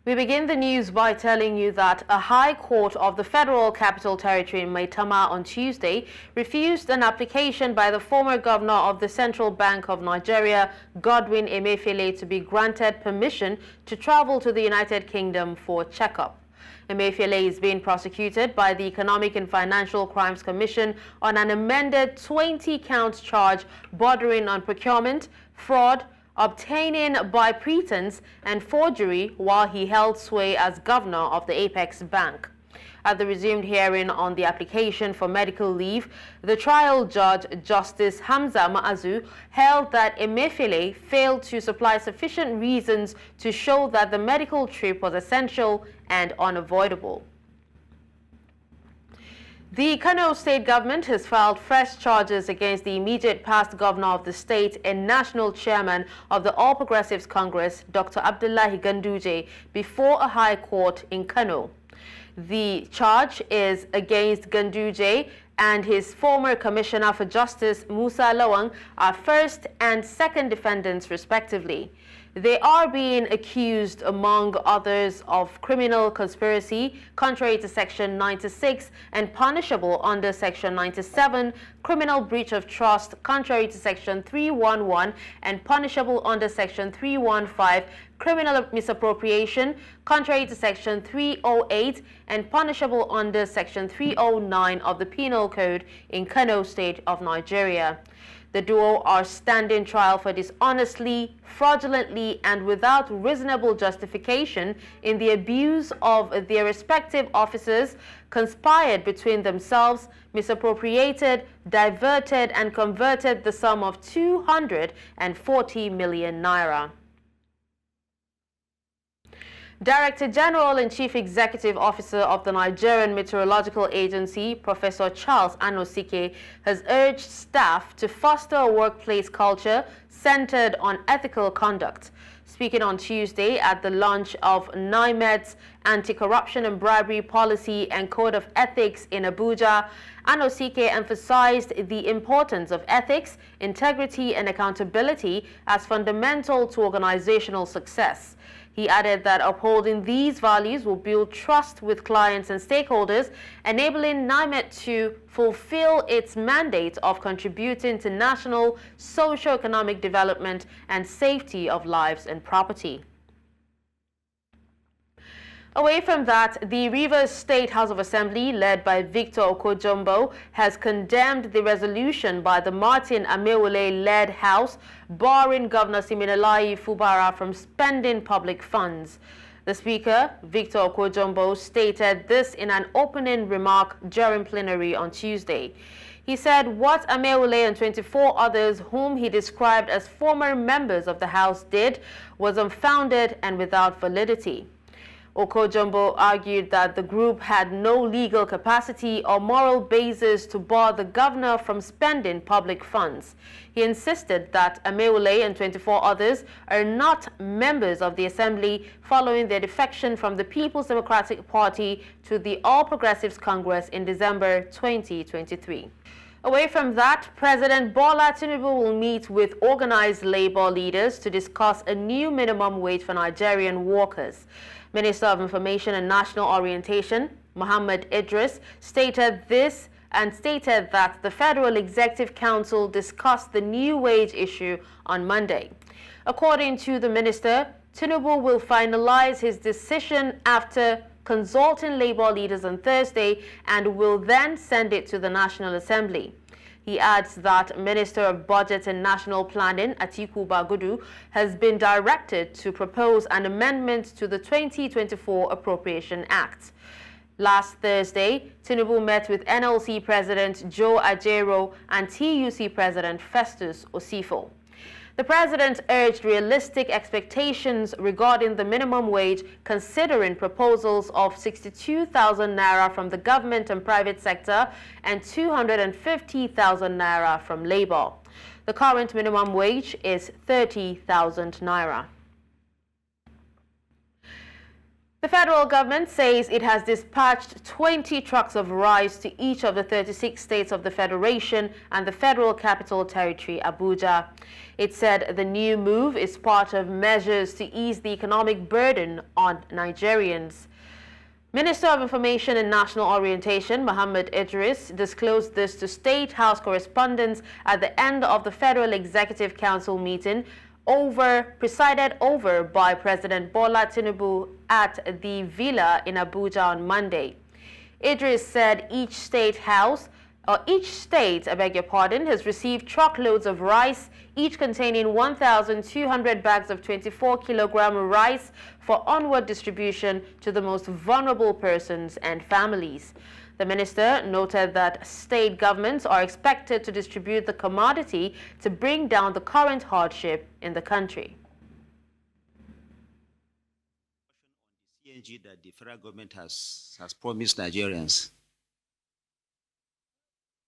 We begin the news by telling you that a high court of the Federal Capital Territory in Maitama on Tuesday refused an application by the former governor of the Central Bank of Nigeria, Godwin Emefiele, to be granted permission to travel to the United Kingdom for a checkup. Emefiele is being prosecuted by the Economic and Financial Crimes Commission on an amended 20-count charge bordering on procurement, fraud, obtaining by pretense, and forgery while he held sway as governor of the Apex Bank. At the resumed hearing on the application for medical leave, the trial judge, Justice Hamza Maazu, held that Emefiele failed to supply sufficient reasons to show that the medical trip was essential and unavoidable. The Kano state government has filed fresh charges against the immediate past governor of the state and national chairman of the All Progressives Congress, Dr. Abdullahi Ganduje, before a high court in Kano. The charge is against Ganduje and his former Commissioner for Justice, Musa Lawang, are first and second defendants respectively. They are being accused, among others, of criminal conspiracy, contrary to Section 96, and punishable under Section 97, criminal breach of trust, contrary to Section 311, and punishable under Section 315, criminal misappropriation, contrary to Section 308, and punishable under Section 309 of the Penal Code in Kano State of Nigeria. The duo are standing trial for dishonestly, fraudulently, and without reasonable justification in the abuse of their respective offices, conspired between themselves, misappropriated, diverted, and converted the sum of 240 million naira. Director General and Chief Executive Officer of the Nigerian Meteorological Agency, Professor Charles Anosike, has urged staff to foster a workplace culture centered on ethical conduct. Speaking on Tuesday at the launch of NIMET's Anti-Corruption and Bribery Policy and Code of Ethics in Abuja, Anosike emphasized the importance of ethics, integrity, and accountability as fundamental to organizational success. He added that upholding these values will build trust with clients and stakeholders, enabling NIMET to fulfill its mandate of contributing to national socio-economic development and safety of lives and property. Away from that, the Rivers State House of Assembly, led by Victor Okojumbo, has condemned the resolution by the Martin Amewole-led House barring Governor Siminalayi Fubara from spending public funds. The Speaker, Victor Okojumbo, stated this in an opening remark during plenary on Tuesday. He said what Amewole and 24 others whom he described as former members of the House did was unfounded and without validity. Okojumbo argued that the group had no legal capacity or moral basis to bar the governor from spending public funds. He insisted that Amewole and 24 others are not members of the Assembly following their defection from the People's Democratic Party to the All Progressives Congress in December 2023. Away from that, President Bola Tinubu will meet with organized labor leaders to discuss a new minimum wage for Nigerian workers. Minister of Information and National Orientation, Mohammed Idris, stated this and stated that the Federal Executive Council discussed the new wage issue on Monday. According to the minister, Tinubu will finalize his decision after consulting labor leaders on Thursday and will then send it to the National Assembly. He adds that Minister of Budget and National Planning, Atiku Bagudu, has been directed to propose an amendment to the 2024 Appropriation Act. Last Thursday, Tinubu met with NLC President Joe Ajero and TUC President Festus Osifo. The president urged realistic expectations regarding the minimum wage, considering proposals of 62,000 naira from the government and private sector and 250,000 naira from labor. The current minimum wage is 30,000 naira. The federal government says it has dispatched 20 trucks of rice to each of the 36 states of the Federation and the Federal Capital Territory, Abuja. It said the new move is part of measures to ease the economic burden on Nigerians. Minister of Information and National Orientation, Mohammed Idris, disclosed this to State House correspondents at the end of the Federal Executive Council meeting presided over by President Bola Tinubu at the Villa in Abuja on Monday. Idris said each state, has received truckloads of rice, each containing 1,200 bags of 24-kilogram rice for onward distribution to the most vulnerable persons and families. The minister noted that state governments are expected to distribute the commodity to bring down the current hardship in the country. CNG that the federal government has promised Nigerians.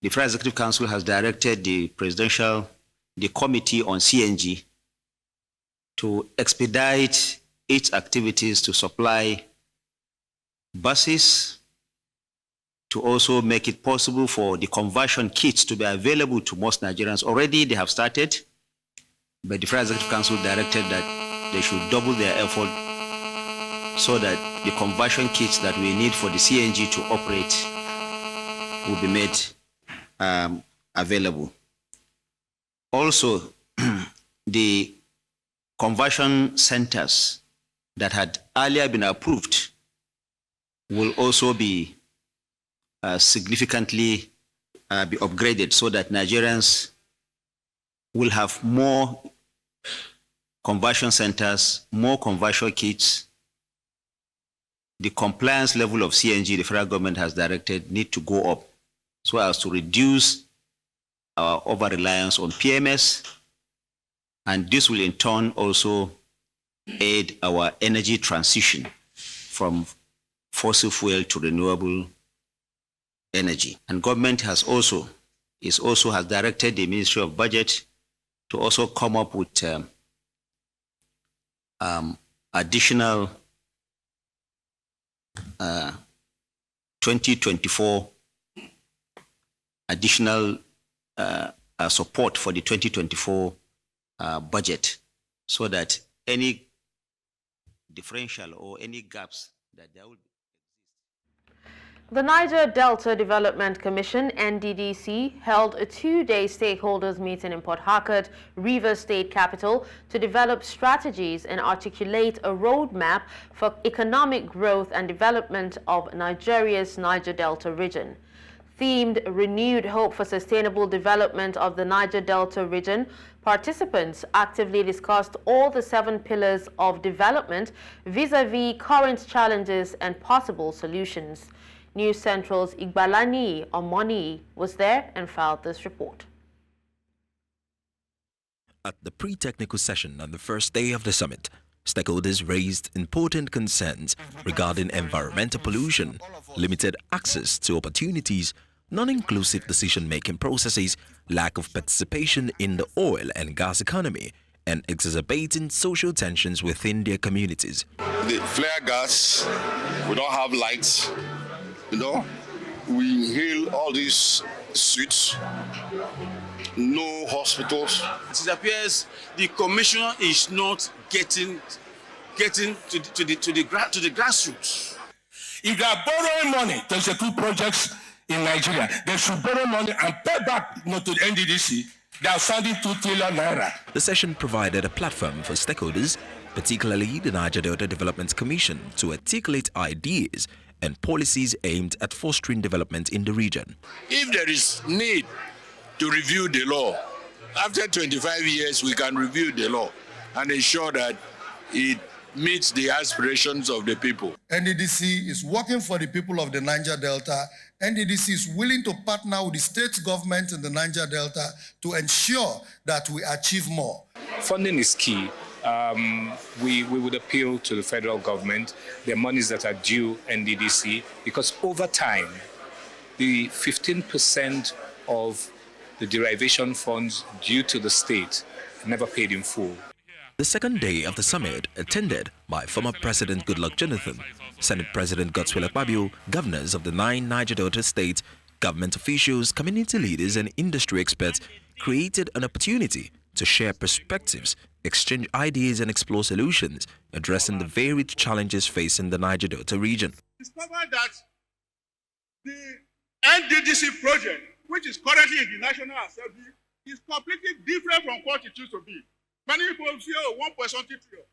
The Federal Executive Council has directed the Committee on CNG to expedite its activities to supply buses, to also make it possible for the conversion kits to be available to most Nigerians. Already they have started, but the Federal Executive Council directed that they should double their effort so that the conversion kits that we need for the CNG to operate will be made available. Also, the conversion centers that had earlier been approved will also be significantly be upgraded so that Nigerians will have more conversion centers, more conversion kits. The compliance level of CNG the federal government has directed need to go up so as to reduce our over-reliance on PMS, and this will in turn also aid our energy transition from fossil fuel to renewable energy. And government has has directed the Ministry of Budget to also come up with additional 2024 additional support for the 2024 budget, so that any differential or any gaps that there will be. The Niger Delta Development Commission, NDDC, held a two-day stakeholders meeting in Port Harcourt, Rivers State Capital, to develop strategies and articulate a roadmap for economic growth and development of Nigeria's Niger Delta region. Themed Renewed Hope for Sustainable Development of the Niger Delta region, participants actively discussed all the 7 pillars of development vis-a-vis current challenges and possible solutions. News Central's Igbalani Omoni was there and filed this report. At the pre-technical session on the first day of the summit, stakeholders raised important concerns regarding environmental pollution, limited access to opportunities, non-inclusive decision-making processes, lack of participation in the oil and gas economy, and exacerbating social tensions within their communities. The flare gas, we don't have lights, we inhale all these suits, no hospitals. It appears the commissioner is not getting to the grassroots. If they are borrowing money to execute projects in Nigeria, they should borrow money and pay back to the NDDC. They are sending 2 trillion naira. The session provided a platform for stakeholders, particularly the Niger Delta Development Commission, to articulate ideas and policies aimed at fostering development in the region. If there is need to review the law, after 25 years we can review the law and ensure that it meets the aspirations of the people. NDDC is working for the people of the Niger Delta. NDDC is willing to partner with the state government in the Niger Delta to ensure that we achieve more. Funding is key. We would appeal to the federal government, the monies that are due NDDC, because over time, the 15% of the derivation funds due to the state never paid in full. The second day of the summit, attended by former President Goodluck Jonathan, Senate President Godswill Akpabio, governors of the 9 Niger Delta states, government officials, community leaders, and industry experts, created an opportunity to share perspectives, exchange ideas, and explore solutions addressing the varied challenges facing the Niger Delta region. Discovered that the NDDC project, which is currently in the National Assembly, is completely different from what it used to be. Many people say, oh, 1.something trillion.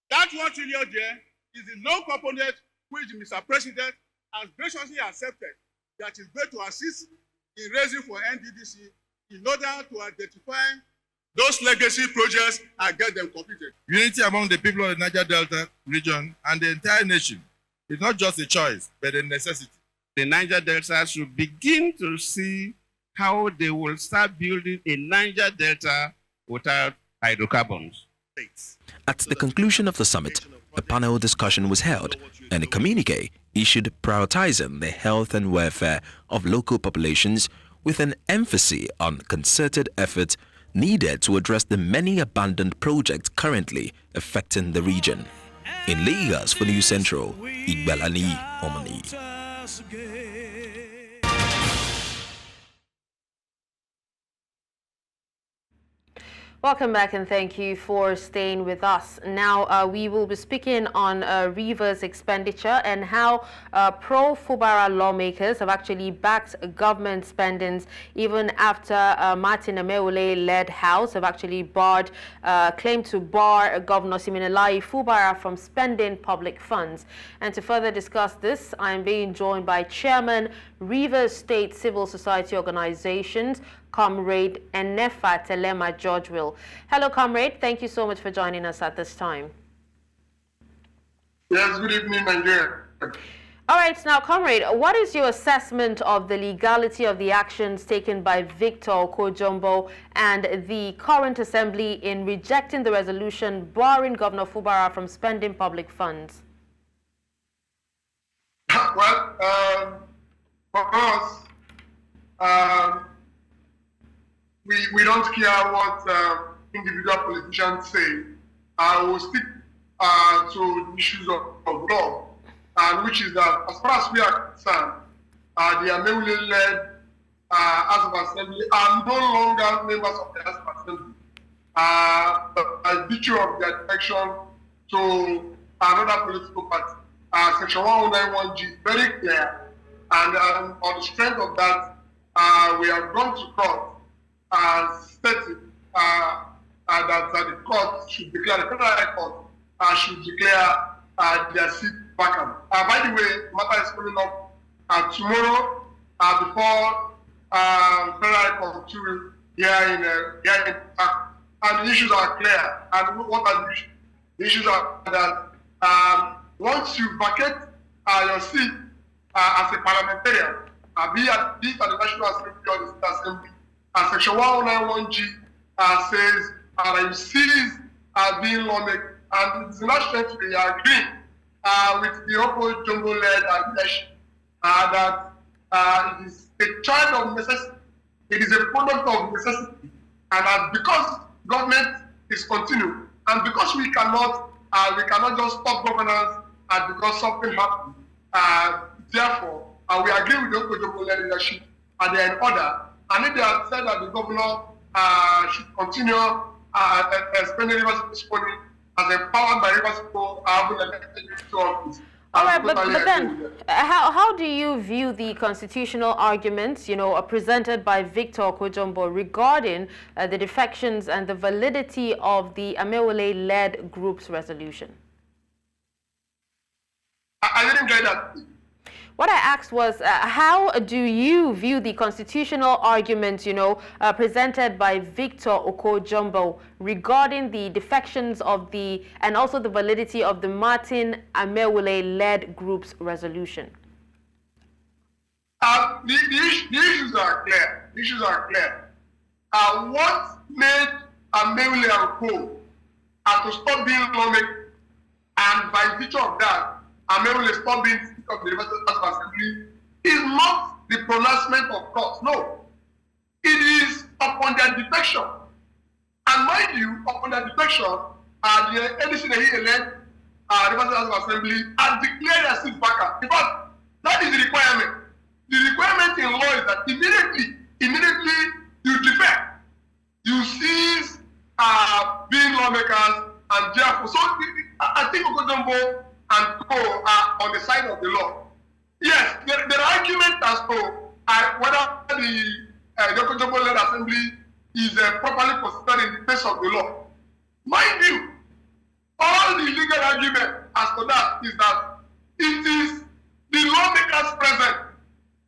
That 1 trillion there is the non-component which Mr. President has graciously accepted that is going to assist in raising for NDDC in order to identify those legacy projects and get them completed. Unity among the people of the Niger Delta region and the entire nation is not just a choice, but a necessity. The Niger Delta should begin to see how they will start building a Niger Delta without hydrocarbons. At the conclusion of the summit, a panel discussion was held and a communique issued prioritizing the health and welfare of local populations with an emphasis on concerted efforts needed to address the many abandoned projects currently affecting the region. In Lagos for News Central, Igbalani Omani. Welcome back and thank you for staying with us. Now we will be speaking on Rivers expenditure and how pro-Fubara lawmakers have actually backed government spendings even after Martin Ameole-led House have actually claimed to bar Governor Siminalayi Fubara from spending public funds. And to further discuss this, I am being joined by Chairman Rivers State Civil Society Organizations, Comrade Enefa Telema Georgeville. Hello, Comrade. Thank you so much for joining us at this time. Yes, good evening, Nigeria. All right, now, Comrade, what is your assessment of the legality of the actions taken by Victor Okojumbo and the current assembly in rejecting the resolution barring Governor Fubara from spending public funds? Well, for us, we don't care what individual politicians say. I will stick to issues of law, which is that as far as we are concerned, the Ameule-led House of Assembly are no longer members of the House of Assembly. By virtue of their defection to another political party, Section 1091G is very clear, and on the strength of that, we have gone to court stating that the court should declare, the Federal High Court should declare their seat vacant. By the way, the matter is coming up tomorrow before Federal High Court to here in and the issues are clear. And what are the issues? The issues are that once you vacate your seat as a parliamentarian, be it at the National Assembly or the State Assembly, Section 1091G says that you cease being lawmaker, and it's not strength we agree with the Okojumbo-led leadership that it is a child of necessity, it is a product of necessity, and that because government is continuing, and because we cannot just stop governance because something happened, therefore we agree with the Okojumbo-led leadership and they are in order. And if they have said that the governor should continue spending Rivers money as empowered by Rivers people, elected to office. All right, but then, how do you view the constitutional arguments, presented by Victor Okojumbo regarding the defections and the validity of the Ameole-led group's resolution? I didn't get that. What I asked was, how do you view the constitutional argument, presented by Victor Okojumbo regarding the defections of and also the validity of the Martin Ameole-led group's resolution? The issues are clear. The issues are clear. What made Ameole and Co. to stop being lawmaker, and by virtue of that, Ameole stop being of the University of Assembly, is not the pronouncement of court. No. It is upon their defection. And And mind you, upon the defection, the NDC that he elect Rivers House of Assembly and declared their seat vacant. In fact, that is the requirement. The requirement in law is that immediately you defect, you cease being lawmakers, and therefore, so I think Okotombo and co are on the side of the law. Yes, the argument as to whether the Okotombo-led assembly is properly considered in the face of the law. Mind you, all the legal argument as to that is that it is the lawmakers present.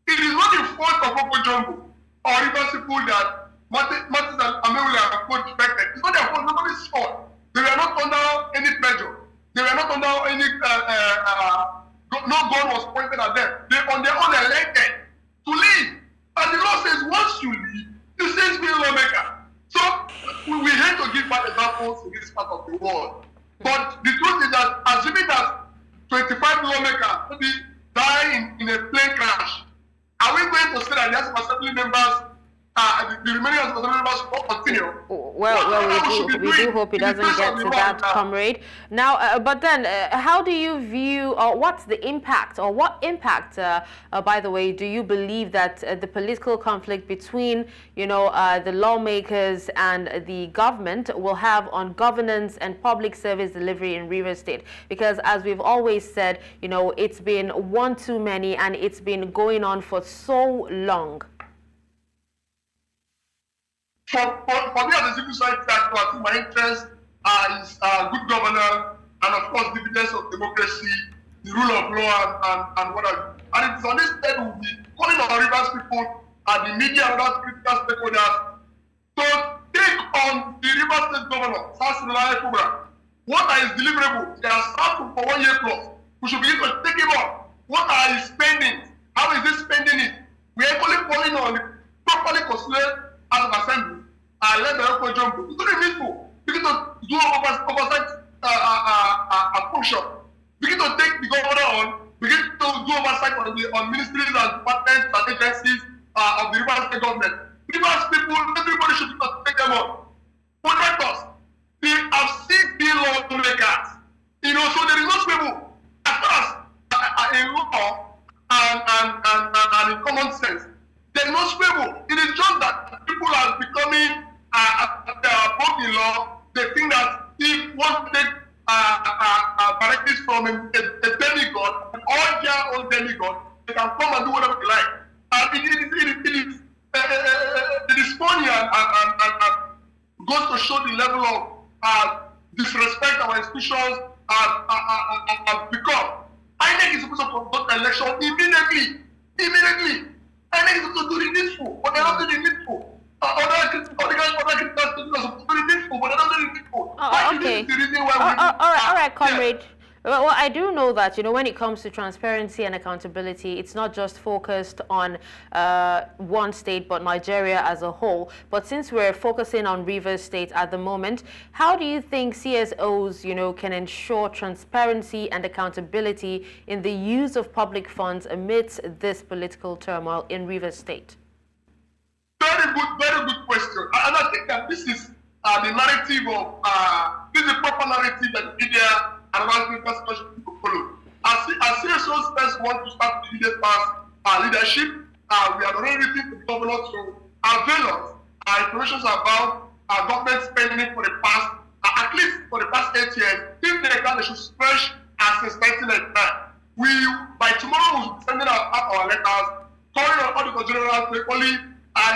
It is not the fault of Okotombo or Rivers people that Martin and Amewule are both defected. It's not their fault, nobody's fault. They were not under any pressure. They were not under any, no gun was pointed at them. They on their own elected to leave. And the law says once you leave, you cease being lawmaker. So we hate to give bad examples in this part of the world. But the truth is that assuming that 25 lawmakers maybe die in a plane crash, are we going to say that the House of Assembly members, the remaining House of Assembly members will continue? Well, we do hope it doesn't get to that, comrade. Now, but then, how do you view, or what's the impact, or what impact, by the way, do you believe that the political conflict between, the lawmakers and the government will have on governance and public service delivery in Rivers State? Because as we've always said, it's been one too many, and it's been going on for so long. For me as a civil society actor, I think my interest is good governance and of course dividends of democracy, the rule of law and what have you. And it is on this side we'll be calling on Rivers people and the media and other critical stakeholders to take on the Rivers State Governor, Sassinala Kubra. What are his deliverables? They are starting for 1 year plus. We should begin to take him up. What are his spending? How is he spending it? We are equally calling on the properly considered as of assembly. Let the local jump. It's very needful. Begin to do oversight function. Begin to take the governor on. Begin to do oversight on ministries and departments and agencies of the Rivers State government. Rivers people, everybody should take them on. Protect us. They have seen the lawmakers. So there is no stable as far as in law and in common sense. There is no stable. It is just that people are becoming both in law. They think that if one take directives from a demigod, or their own demigod, they can come and do whatever they like. And it is funny and goes to show the level of disrespect our institutions have become. INEC is supposed to conduct an election immediately. INEC is supposed to do the needful, but they're not doing the needful. Other critical stakeholders are supposed to do the needful, but they're not doing the needful. Okay. All right, comrade. Yeah. Well, I do know that, when it comes to transparency and accountability, it's not just focused on one state, but Nigeria as a whole. But since we're focusing on Rivers State at the moment, how do you think CSOs, can ensure transparency and accountability in the use of public funds amidst this political turmoil in Rivers State? Very good question. And I think that this is the narrative of, this is the proper narrative that the media and other people follow. As CSOs first want to start the immediate past leadership, we have already written to the governor to avail us information about government spending for the past, at least for the past 8 years. If they should stretch as since 1999. By tomorrow, we will be sending out our letters, calling on Auditor General to only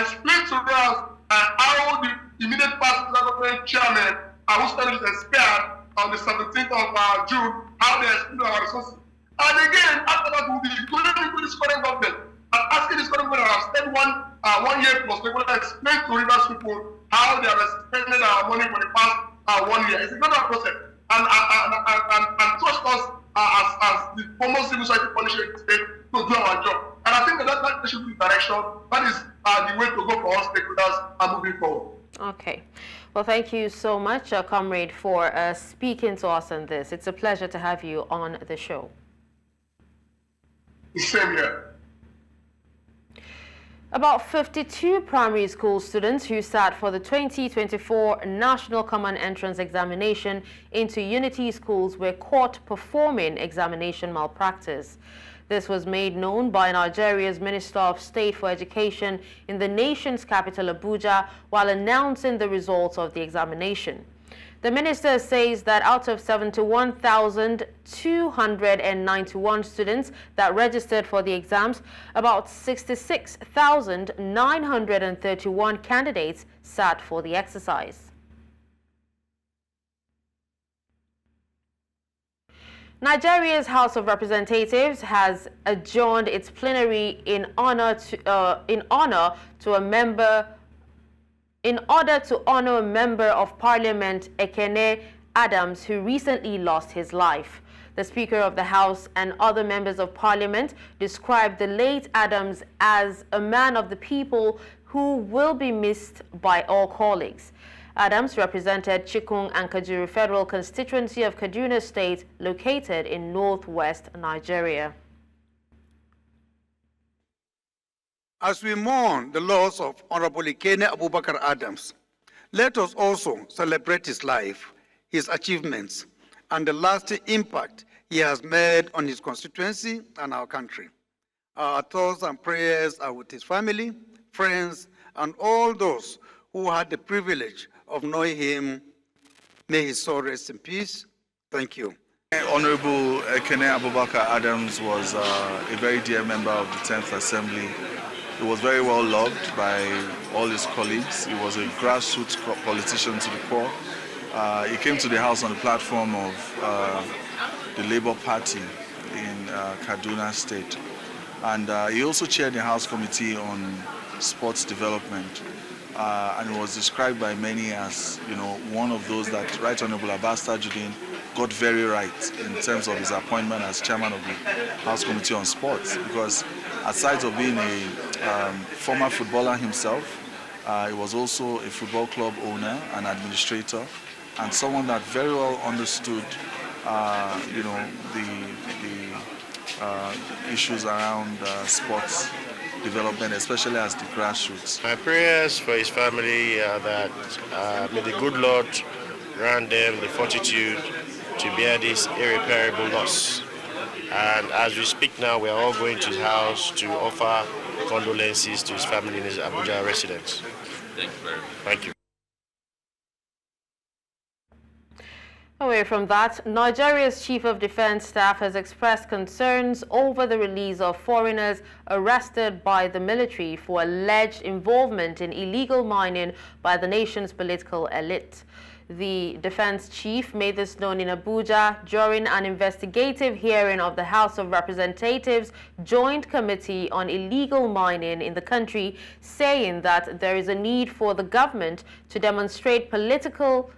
explain to us how the immediate past government chairman, whose term is expired on the 17th of June, how they spend our resources. And again, after that, we'll be going into this current government and asking this current government to spend 1 year plus, they're going to explain to Rivers people how they have spending our money for the past 1 year. It's another process. And trust us as the former civil society policy state to do our job. And I think that should be the direction. That is the way to go for all stakeholders and moving forward. Okay. Well, thank you so much, comrade, for speaking to us on this. It's a pleasure to have you on the show. Same here. About 52 primary school students who sat for the 2024 National Common Entrance Examination into Unity schools were caught performing examination malpractice. This was made known by Nigeria's Minister of State for Education in the nation's capital, Abuja, while announcing the results of the examination. The minister says that out of 71,291 students that registered for the exams, about 66,931 candidates sat for the exercise. Nigeria's House of Representatives has adjourned its plenary in order to honor a member of Parliament, Ekene Adams, who recently lost his life. The Speaker of the House and other members of Parliament described the late Adams as a man of the people who will be missed by all colleagues. Adams represented Chikun and Kajuru Federal Constituency of Kaduna State, located in northwest Nigeria. As we mourn the loss of Honorable Ekene Abubakar Adams, let us also celebrate his life, his achievements, and the lasting impact he has made on his constituency and our country. Our thoughts and prayers are with his family, friends, and all those who had the privilege of knowing him. May his soul rest in peace. Thank you. Honorable Ekene Abubakar Adams was a very dear member of the 10th Assembly. He was very well loved by all his colleagues. He was a grassroots politician to the core. He came to the House on the platform of the Labour Party in Kaduna State. And he also chaired the House Committee on Sports Development. And was described by many as, one of those that Right Honorable Abbas Tajuddin got very right in terms of his appointment as chairman of the House Committee on Sports. Because aside of being a former footballer himself, he was also a football club owner and administrator, and someone that very well understood, the issues around sports development, especially as the grassroots. My prayers for his family are that may the good Lord grant them the fortitude to bear this irreparable loss. And as we speak now, we are all going to his house to offer condolences to his family in his Abuja residence. Thank you very much. Thank you. Away from that, Nigeria's Chief of Defense Staff has expressed concerns over the release of foreigners arrested by the military for alleged involvement in illegal mining by the nation's political elite. The defense chief made this known in Abuja during an investigative hearing of the House of Representatives Joint Committee on Illegal Mining in the country, saying that there is a need for the government to demonstrate political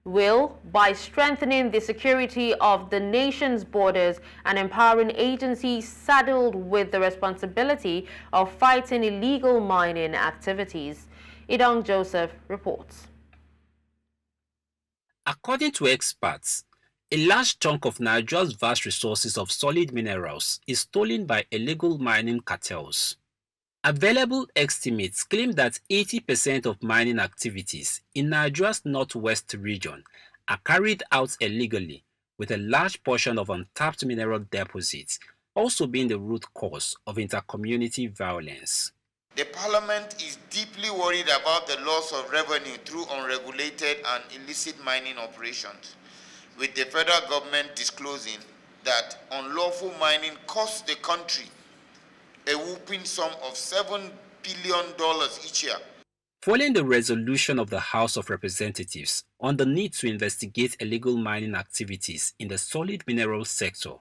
will by strengthening the security of the nation's borders and empowering agencies saddled with the responsibility of fighting illegal mining activities. Idong Joseph reports. According to experts, a large chunk of Nigeria's vast resources of solid minerals is stolen by illegal mining cartels. Available estimates claim that 80% of mining activities in Nigeria's northwest region are carried out illegally, with a large portion of untapped mineral deposits also being the root cause of intercommunity violence. The Parliament is deeply worried about the loss of revenue through unregulated and illicit mining operations, with the federal government disclosing that unlawful mining costs the country a whopping sum of $7 billion each year. Following the resolution of the House of Representatives on the need to investigate illegal mining activities in the solid mineral sector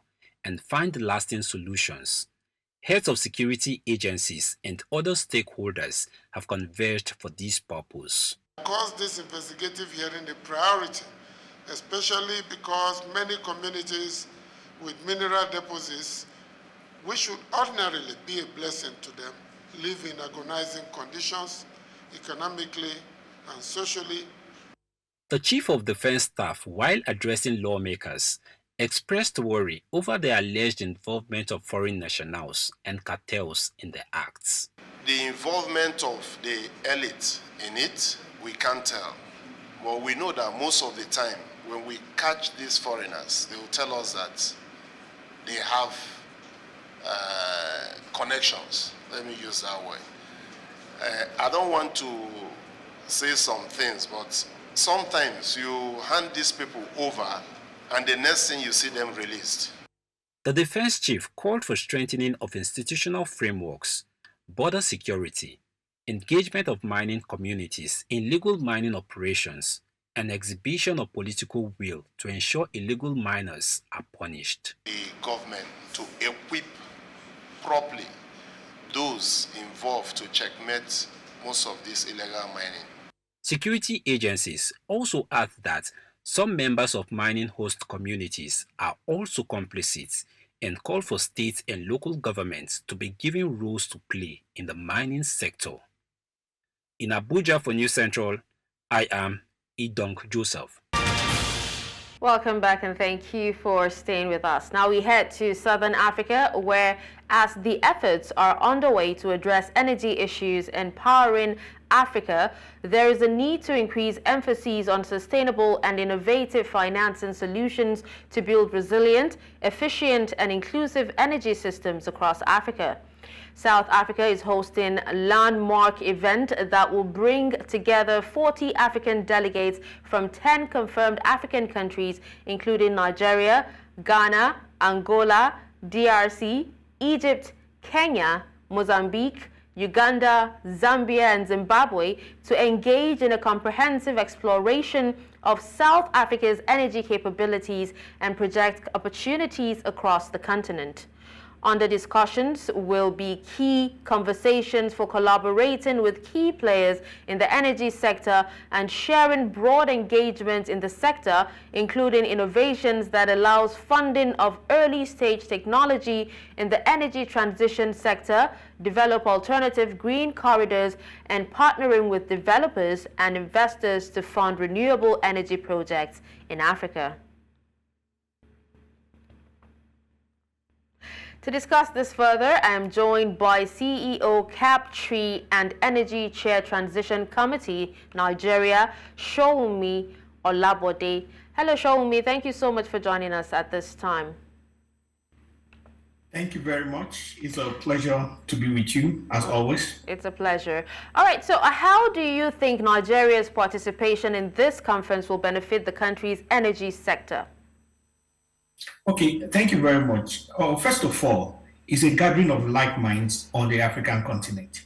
and find lasting solutions, heads of security agencies and other stakeholders have converged for this purpose. Because this investigative hearing is a priority, especially because many communities with mineral deposits, which should ordinarily be a blessing to them, live in agonizing conditions, economically and socially. The Chief of Defense Staff, while addressing lawmakers, expressed worry over the alleged involvement of foreign nationals and cartels in the acts. The involvement of the elite in it, we can't tell. But we know that most of the time, when we catch these foreigners, they will tell us that they have connections. Let me use that word. I don't want to say some things, but sometimes you hand these people over and the next thing you see them released. The defense chief called for strengthening of institutional frameworks, border security, engagement of mining communities in legal mining operations, and exhibition of political will to ensure illegal miners are punished. The government to equip properly those involved to checkmate most of this illegal mining. Security agencies also add that some members of mining host communities are also complicit and call for state and local governments to be given roles to play in the mining sector. In Abuja for News Central, I am Idong Joseph. Welcome back and thank you for staying with us. Now we head to Southern Africa, where as the efforts are underway to address energy issues and powering Africa, there is a need to increase emphasis on sustainable and innovative financing solutions to build resilient, efficient and inclusive energy systems across Africa. South Africa is hosting a landmark event that will bring together 40 African delegates from 10 confirmed African countries, including Nigeria, Ghana, Angola, DRC, Egypt, Kenya, Mozambique, Uganda, Zambia, and Zimbabwe, to engage in a comprehensive exploration of South Africa's energy capabilities and project opportunities across the continent. Under discussions will be key conversations for collaborating with key players in the energy sector and sharing broad engagement in the sector, including innovations that allows funding of early-stage technology in the energy transition sector, develop alternative green corridors, and partnering with developers and investors to fund renewable energy projects in Africa. To discuss this further, I am joined by CEO Captree and Energy Chair Transition Committee, Nigeria, Showunmi Olabode. Hello, Showunmi. Thank you so much for joining us at this time. Thank you very much. It's a pleasure to be with you, as always. It's a pleasure. All right, so how do you think Nigeria's participation in this conference will benefit the country's energy sector? Okay, thank you very much. First of all, it's a gathering of like minds on the African continent.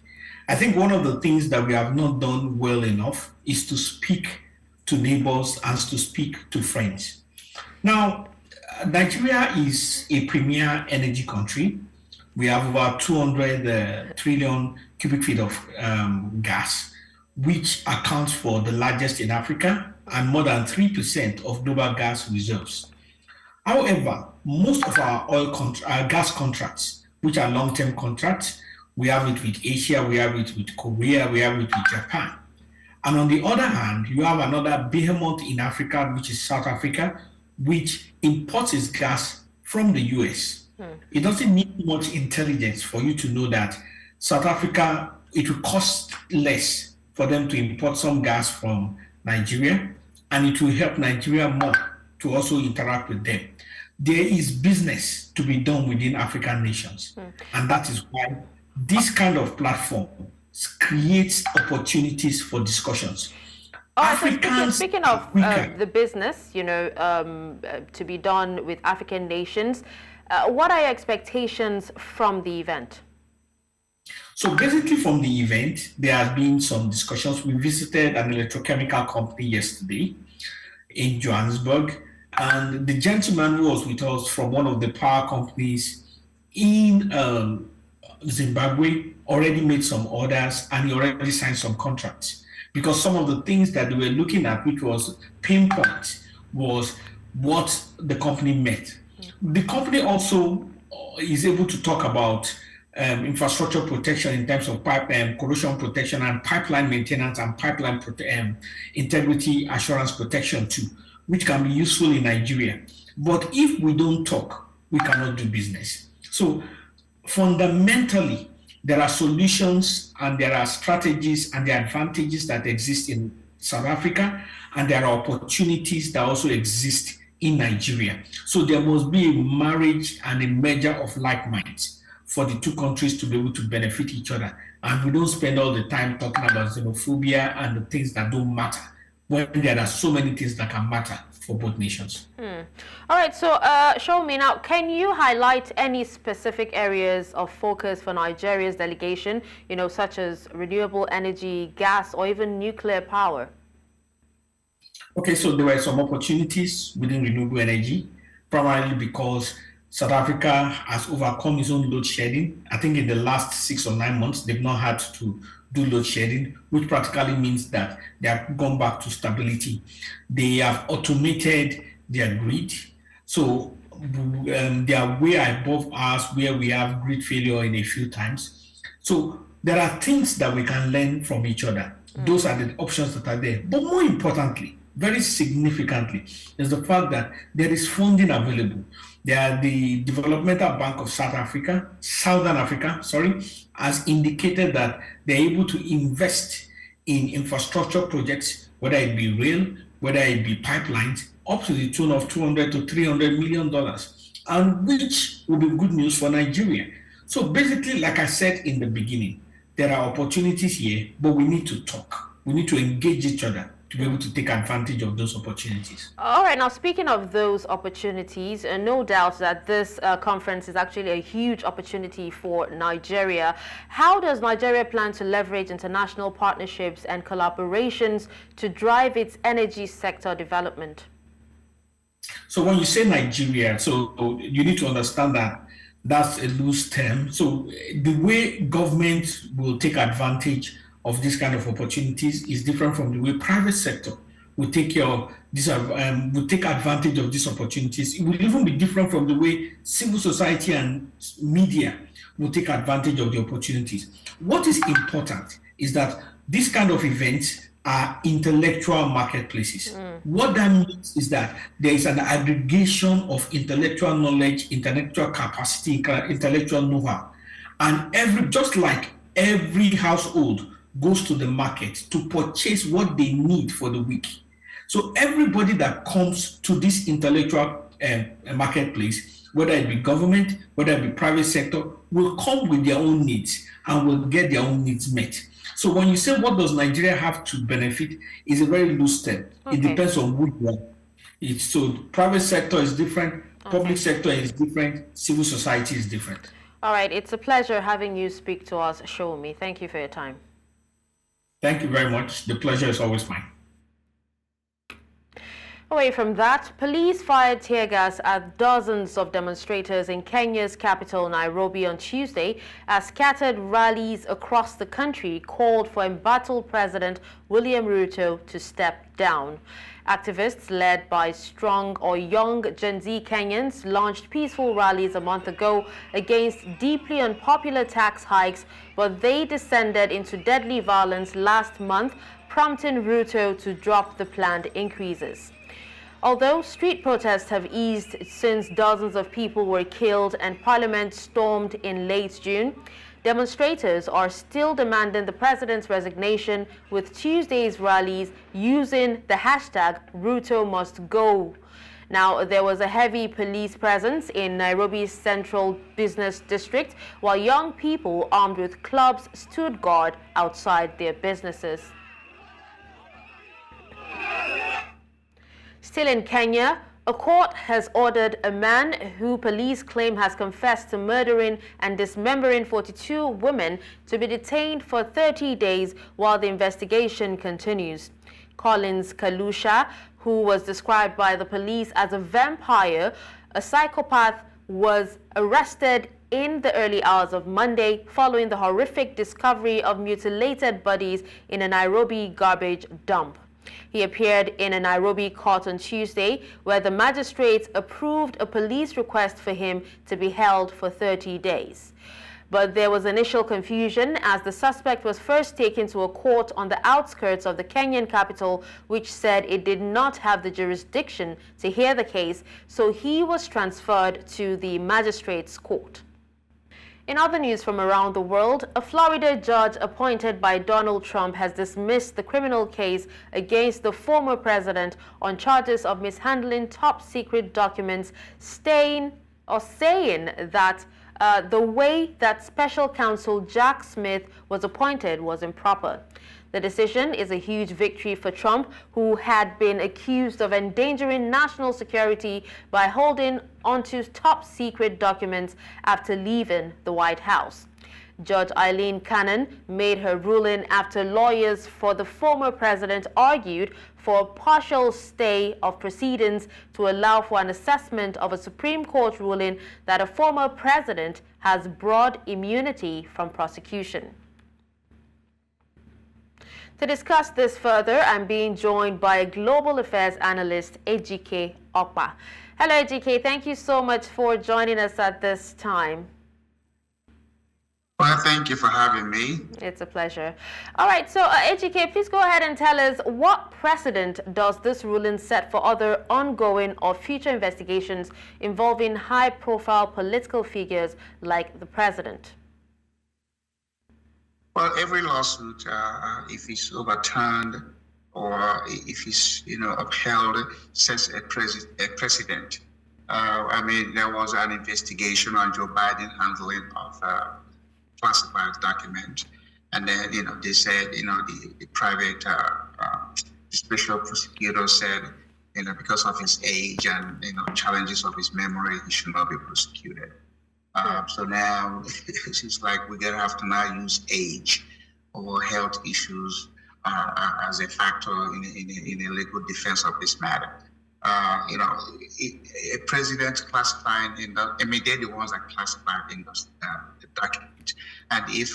I think one of the things that we have not done well enough is to speak to neighbors and to speak to friends. Now, Nigeria is a premier energy country. We have about 200 trillion cubic feet of gas, which accounts for the largest in Africa and more than 3% of global gas reserves. However, most of our gas contracts, which are long-term contracts, we have it with Asia, we have it with Korea, we have it with Japan. And on the other hand, you have another behemoth in Africa, which is South Africa, which imports its gas from the US. It doesn't need much intelligence for you to know that South Africa, it will cost less for them to import some gas from Nigeria, and it will help Nigeria more to also interact with them. There is business to be done within African nations. And that is why this kind of platform creates opportunities for discussions. So speaking of the business, to be done with African nations, what are your expectations from the event? So basically from the event, there has been some discussions. We visited an electrochemical company yesterday in Johannesburg, and the gentleman who was with us from one of the power companies in Zimbabwe already made some orders and he already signed some contracts, because some of the things that they were looking at, which was pinpoint, was what the company met. The company also is able to talk about infrastructure protection in terms of corrosion protection and pipeline maintenance and pipeline integrity assurance protection too, which can be useful in Nigeria. But if we don't talk, we cannot do business. So fundamentally, there are solutions and there are strategies and the advantages that exist in South Africa, and there are opportunities that also exist in Nigeria. So there must be a marriage and a merger of like minds for the two countries to be able to benefit each other. And we don't spend all the time talking about xenophobia and the things that don't matter, when there are so many things that can matter for both nations. All right, so show me now, can you highlight any specific areas of focus for Nigeria's delegation, such as renewable energy, gas, or even nuclear power? Okay, so there were some opportunities within renewable energy, primarily because South Africa has overcome its own load shedding. I think in the last 6 or 9 months, they've not had to do load shedding, which practically means that they have gone back to stability. They have automated their grid. So they are way above us where we have grid failure in a few times. So there are things that we can learn from each other. Those are the options that are there. But more importantly, very significantly, is the fact that there is funding available. The Developmental Bank of Southern Africa, has indicated that they're able to invest in infrastructure projects, whether it be rail, whether it be pipelines, up to the tune of $200 to $300 million, and which will be good news for Nigeria. So basically, like I said in the beginning, there are opportunities here, but we need to talk. We need to engage each other to be able to take advantage of those opportunities. All right, now speaking of those opportunities, no doubt that this conference is actually a huge opportunity for Nigeria. How does Nigeria plan to leverage international partnerships and collaborations to drive its energy sector development? So when you say Nigeria, so you need to understand that that's a loose term. So the way government will take advantage of this kind of opportunities is different from the way private sector will take care of this, will take advantage of these opportunities. It will even be different from the way civil society and media will take advantage of the opportunities. What is important is that this kind of events are intellectual marketplaces. What that means is that there is an aggregation of intellectual knowledge, intellectual capacity, intellectual know-how. And just like every household goes to the market to purchase what they need for the week. So everybody that comes to this intellectual marketplace, whether it be government, whether it be private sector, will come with their own needs and will get their own needs met. So when you say what does Nigeria have to benefit, is a very loose term. Okay. It depends on which one. So private sector is different, public sector is different, civil society is different. All right, it's a pleasure having you speak to us, Show Me. Thank you for your time. Thank you very much. The pleasure is always mine. Away from that, police fired tear gas at dozens of demonstrators in Kenya's capital, Nairobi, on Tuesday as scattered rallies across the country called for embattled President William Ruto to step down. Activists led by strong or young Gen Z Kenyans launched peaceful rallies a month ago against deeply unpopular tax hikes, but they descended into deadly violence last month, prompting Ruto to drop the planned increases. Although street protests have eased since dozens of people were killed and Parliament stormed in late June, demonstrators are still demanding the president's resignation, with Tuesday's rallies using the hashtag #RutoMustGo. Now, there was a heavy police presence in Nairobi's central business district, while young people armed with clubs stood guard outside their businesses. Still in Kenya, a court has ordered a man who police claim has confessed to murdering and dismembering 42 women to be detained for 30 days while the investigation continues. Collins Kalusha, who was described by the police as a vampire, a psychopath, was arrested in the early hours of Monday following the horrific discovery of mutilated bodies in a Nairobi garbage dump. He appeared in a Nairobi court on Tuesday, where the magistrates approved a police request for him to be held for 30 days. But there was initial confusion as the suspect was first taken to a court on the outskirts of the Kenyan capital, which said it did not have the jurisdiction to hear the case, so he was transferred to the magistrate's court. In other news from around the world, a Florida judge appointed by Donald Trump has dismissed the criminal case against the former president on charges of mishandling top-secret documents, saying that the way that special counsel Jack Smith was appointed was improper. The decision is a huge victory for Trump, who had been accused of endangering national security by holding onto top-secret documents after leaving the White House. Judge Eileen Cannon made her ruling after lawyers for the former president argued for a partial stay of proceedings to allow for an assessment of a Supreme Court ruling that a former president has broad immunity from prosecution. To discuss this further, I'm being joined by global affairs analyst Ejike Okpa. Hello, Ejike. Thank you so much for joining us at this time. Well, thank you for having me. It's a pleasure. All right, so Ejike, please go ahead and tell us, what precedent does this ruling set for other ongoing or future investigations involving high-profile political figures like the president? Well, every lawsuit, if it's overturned or if it's upheld, sets a precedent. I mean, there was an investigation on Joe Biden handling of classified document, and then they said the private special prosecutor said because of his age and challenges of his memory, he should not be prosecuted. So now it seems like we're gonna have to now use age or health issues as a factor in a legal defense of this matter. A president classifying they're the ones that classify the document, and if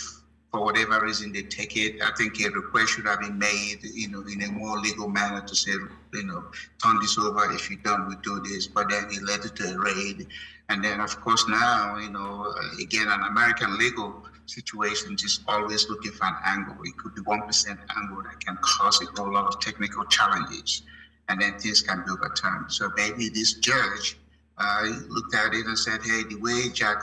for whatever reason they take it, I think a request should have been made, in a more legal manner to say, turn this over. If you don't, we do this. But then it led to a raid. And then, of course, now, again, an American legal situation is always looking for an angle. It could be 1% angle that can cause a whole lot of technical challenges, and then things can be overturned. So maybe this judge looked at it and said, hey, the way Jack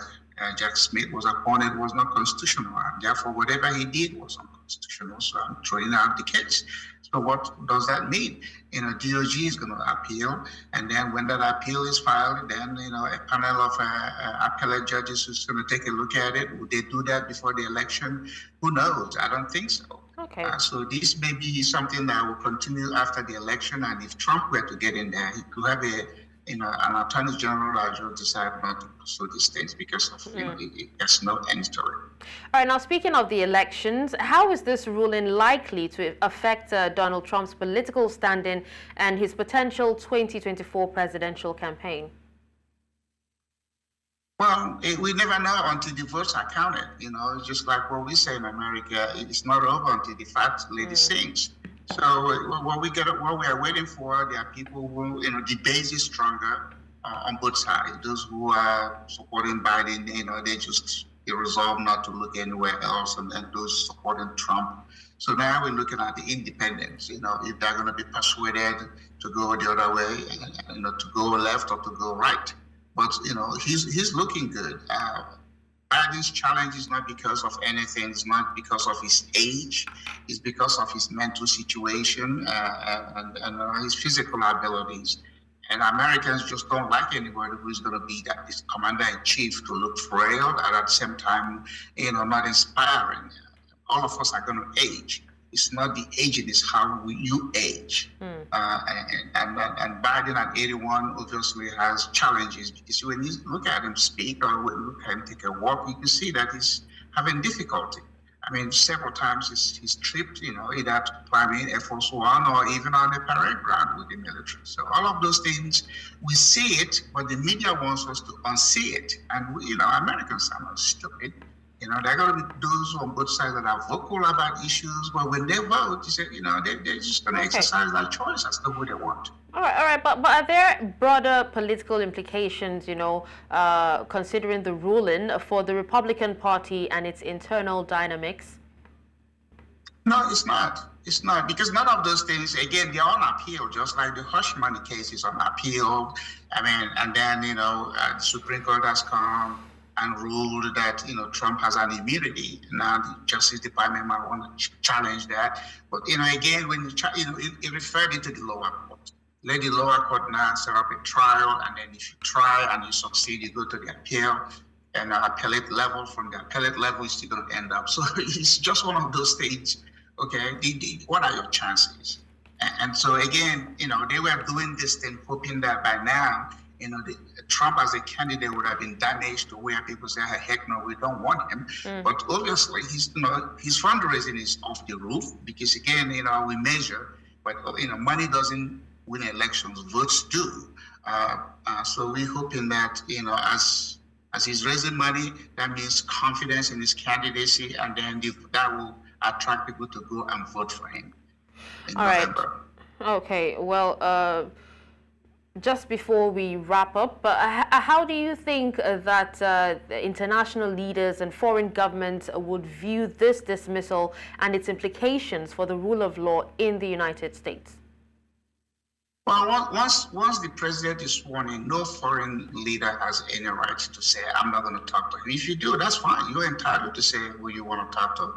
Smith was appointed was not constitutional, and therefore whatever he did was unconstitutional, so I'm throwing out the case. So what does that mean? DOJ is going to appeal, and then when that appeal is filed, then a panel of appellate judges is going to take a look at it. Would they do that before the election? Who knows? I don't think so. Okay. So this may be something that will continue after the election, and if Trump were to get in there, he could have an attorney general that will decide not to pursue these things because of there's no end to it. All right, now speaking of the elections, how is this ruling likely to affect Donald Trump's political standing and his potential 2024 presidential campaign? Well, we never know until the votes are counted. It's just like what we say in America, it's not over until the fat lady sings. So what we are waiting for, there are people who, the base is stronger on both sides. Those who are supporting Biden, they resolve not to look anywhere else, and then those supporting Trump. So now we're looking at the independents, if they're going to be persuaded to go the other way, to go left or to go right. But, he's looking good. Biden's challenge is not because of anything. It's not because of his age. It's because of his mental situation and his physical abilities. And Americans just don't like anybody who's going to be that this commander-in-chief to look frail and at the same time, not inspiring. All of us are going to age. It's not the aging, it's how you age. And Biden at 81 obviously has challenges, because when you look at him speak or when you look at him take a walk, you can see that he's having difficulty. I mean, several times he's tripped, either climbing Air Force One or even on the parade ground with the military. So all of those things, we see it, but the media wants us to unsee it. And Americans are not stupid. There are going to be those on both sides that are vocal about issues, but when they vote, they're just going to exercise that choice as to who they want. All right, but are there broader political implications, considering the ruling for the Republican Party and its internal dynamics? No, it's not. It's not, because none of those things, again, they're on appeal, just like the hush money case is on appeal. I mean, and then, the Supreme Court has come and ruled that, Trump has an immunity. Now, the Justice Department might want to challenge that. But, again, when it referred it to the lower court. Let the lower court now set up a trial, and then if you try and you succeed, you go to the appeal and appellate level. From the appellate level, it's still going to end up. So it's just one of those things. Okay, what are your chances? And so again, they were doing this thing hoping that by now, Trump as a candidate would have been damaged to where people say, hey, heck no, we don't want him. But obviously, his fundraising is off the roof because again, we measure, but money doesn't win elections, votes do. So we're hoping that, as he's raising money, that means confidence in his candidacy, and then that will attract people to go and vote for him in November. Okay, well, just before we wrap up, how do you think that international leaders and foreign governments would view this dismissal and its implications for the rule of law in the United States? Well, once the president is sworn in, no foreign leader has any right to say, I'm not going to talk to him. If you do, that's fine. You're entitled to say who you want to talk to.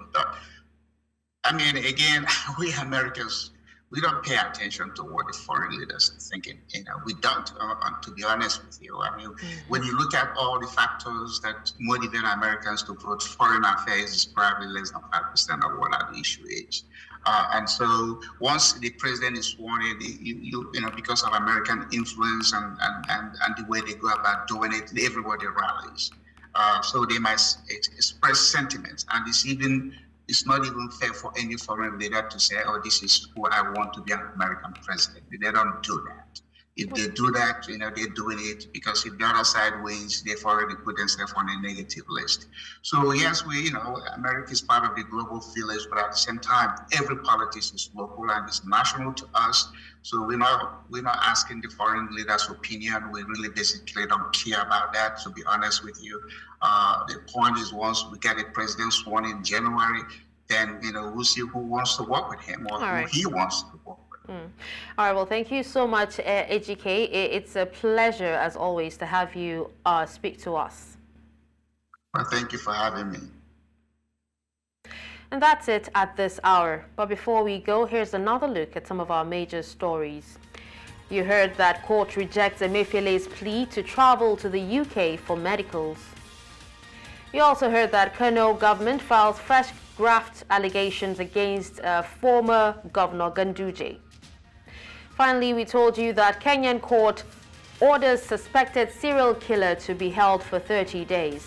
I mean, again, we Americans, we don't pay attention to what the foreign leaders are thinking. We don't, to be honest with you. I mean, when you look at all the factors that motivate Americans to vote, foreign affairs is probably less than 5% of what our issue is. And so once the president is sworn in, because of American influence and the way they go about doing it, everybody rallies. So they might express sentiments, and it's not even fair for any foreign leader to say, oh, this is who I want to be an American president. They don't do that. If they do that, they're doing it because if the other side wins, they've already put themselves on a negative list. So yes, America is part of the global village, but at the same time, every politics is local and it's national to us. So we're not asking the foreign leaders' opinion. We really basically don't care about that, to be honest with you. The point is, once we get a president sworn in January, then we'll see who wants to work with him or who he wants to work with. All right, well, thank you so much, Ejike. It's a pleasure, as always, to have you speak to us. Well, thank you for having me. And that's it at this hour. But before we go, here's another look at some of our major stories. You heard that court rejects Emefiele's plea to travel to the UK for medicals. You also heard that Kano government files fresh graft allegations against former Governor Ganduje. Finally, we told you that Kenyan court orders suspected serial killer to be held for 30 days.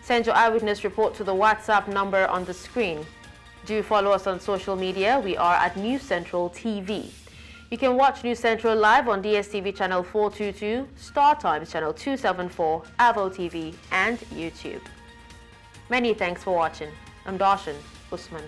Send your eyewitness report to the WhatsApp number on the screen. Do follow us on social media. We are at News Central TV. You can watch News Central live on DSTV channel 422, Star Times channel 274, Avo TV, and YouTube. Many thanks for watching. I'm Dashen, Usman.